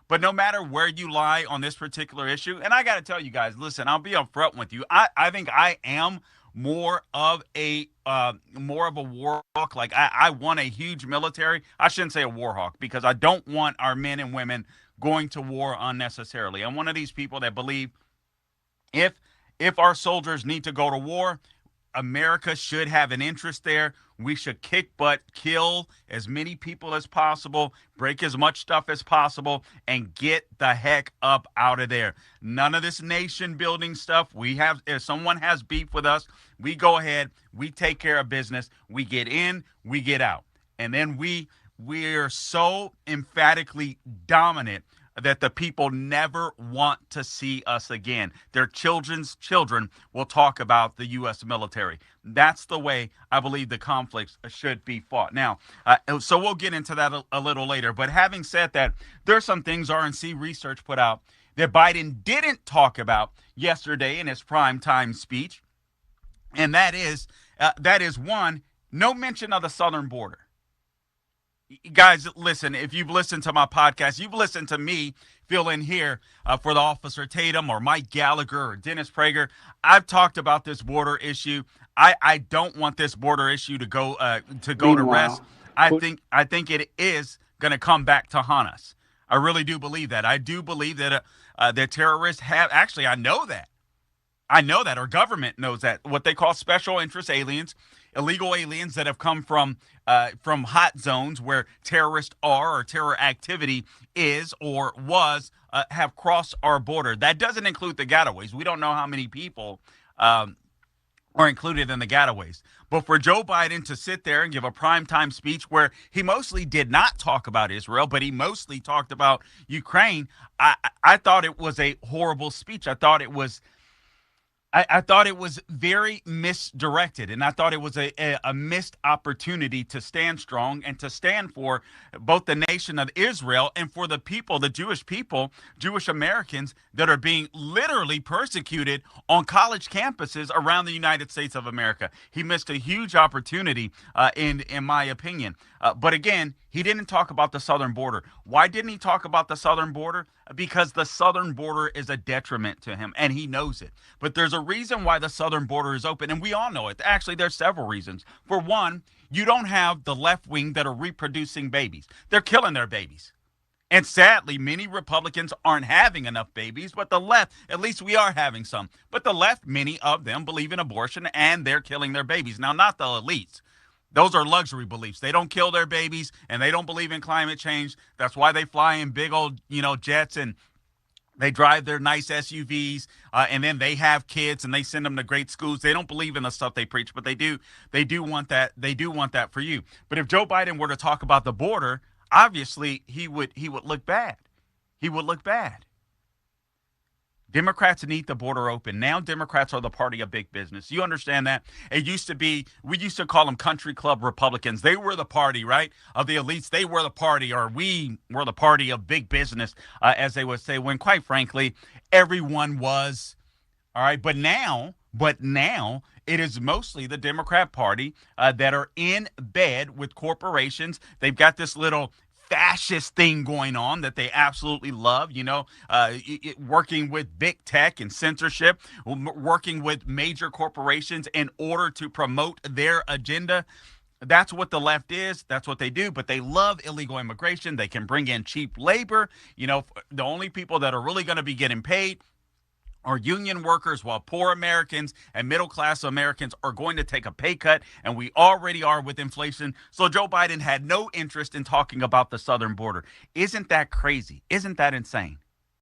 But no matter where you lie on this particular issue, and I got to tell you guys, listen, I'll be upfront with you. I think I am more of a war hawk. Like I want a huge military. I shouldn't say a war hawk because I don't want our men and women going to war unnecessarily. I'm one of these people that believe if if our soldiers need to go to war, America should have an interest there. We should kick butt, kill as many people as possible, break as much stuff as possible, and get the heck up out of there. None of this nation building stuff. We have, if someone has beef with us, we go ahead, we take care of business, we get in, we get out. And then we're so emphatically dominant that the people never want to see us again. Their children's children will talk about the U.S. military. That's the way I believe the conflicts should be fought. Now, so we'll get into that a little later. But having said that, there are some things RNC research put out that Biden didn't talk about yesterday in his primetime speech. And that is one, no mention of the southern border. Guys, listen, if you've listened to my podcast, you've listened to me fill in here for the Officer Tatum or Mike Gallagher or Dennis Prager. I've talked about this border issue. I don't want this border issue to go to rest. I think it is going to come back to haunt us. I really do believe that. I do believe that the terrorists have, actually, I know that. Our government knows that. What they call special interest aliens, illegal aliens that have come from hot zones where terrorists are or terror activity is or was, have crossed our border. That doesn't include the getaways. We don't know how many people are included in the getaways. But for Joe Biden to sit there and give a primetime speech where he mostly did not talk about Israel, but he mostly talked about Ukraine, I thought it was a horrible speech. I thought it was very misdirected, and I thought it was a missed opportunity to stand strong and to stand for both the nation of Israel and for the people, the Jewish people, Jewish Americans that are being literally persecuted on college campuses around the United States of America. He missed a huge opportunity, in my opinion. But again, he didn't talk about the southern border. Why didn't he talk about the southern border? Because the southern border is a detriment to him, and he knows it. But there's a reason why the southern border is open, and we all know it. Actually, there's several reasons. For one, you don't have the left wing that are reproducing babies. They're killing their babies. And sadly, many Republicans aren't having enough babies, but the left, at least we are having some. But the left, many of them believe in abortion, and they're killing their babies. Now, not the elites. Those are luxury beliefs. They don't kill their babies, and they don't believe in climate change. That's why they fly in big old, jets, and they drive their nice SUVs, and then they have kids, and they send them to great schools. They don't believe in the stuff they preach, but they do want that. They do want that for you. But if Joe Biden were to talk about the border, obviously he would look bad. He would look bad. Democrats need the border open. Now Democrats are the party of big business. You understand that? It used to be, we used to call them country club Republicans. They were the party, right, of the elites. They were the party, or we were the party of big business, as they would say, when quite frankly, everyone was. All right, but now it is mostly the Democrat Party that are in bed with corporations. They've got this little fascist thing going on that they absolutely love, working with big tech and censorship, working with major corporations in order to promote their agenda. That's what the left is. That's what they do. But they love illegal immigration. They can bring in cheap labor. The only people that are really going to be getting paid are union workers, while poor Americans and middle-class Americans are going to take a pay cut, and we already are with inflation. So Joe Biden had no interest in talking about the southern border. Isn't that crazy? Isn't that insane?